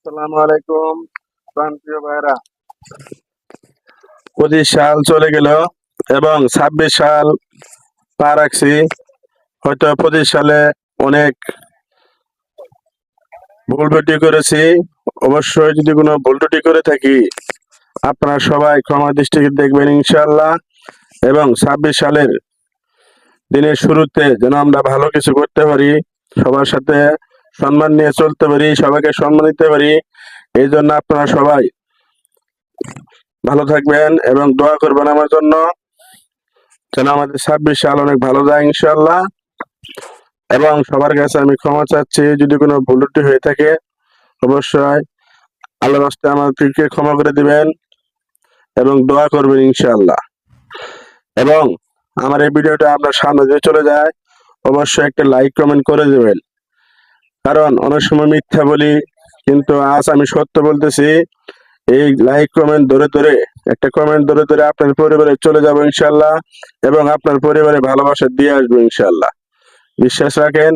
আসসালামু আলাইকুম প্রিয় ভাইরা। 25 সাল চলে গেল এবং 26 সাল পা রাখছি। হয়তো 25 সালে অনেক ভুল ত্রুটি করেছি। অবশ্যই যদি কোনো ভুল ত্রুটি করে থাকি আপনারা সবাই ক্ষমা দৃষ্টিতে দেখবেন ইনশাআল্লাহ। এবং 26 সালের দিনের শুরুতে যেন আমরা ভালো কিছু করতে পারি, সবার সাথে সম্মান নিয়ে চলতে পারি, সবাইকে সম্মান দিতে পারি। এই জন্য আপনারা সবাই ভালো থাকবেন এবং দোয়া করবেন আমার জন্য, যেন আমাদের 26 সাল অনেক ভালো যায় ইনশাআল্লাহ। এবং সবার কাছে আমি ক্ষমা চাচ্ছি যদি কোনো ভুল ত্রুটি হয়ে থাকে। অবশ্যই আল্লাহর রাস্তায় আমাদেরকে ক্ষমা করে দিবেন এবং দোয়া করবেন ইনশাআল্লাহ। এবং আমার এই ভিডিওটা আপনার সামনে যদি চলে যায় অবশ্যই একটা লাইক কমেন্ট করে দেবেন, কারণ অনেক সময় মিথ্যা বলি কিন্তু আজ আমি সত্য বলতেছি। এই লাইক কমেন্ট ধরে ধরে একটা কমেন্ট ধরে ধরে আপনার পরিবারে চলে যাবো ইনশাআল্লাহ এবং আপনার পরিবারে ভালোবাসা দিয়ে আসবো ইনশাআল্লাহ। বিশ্বাস রাখেন।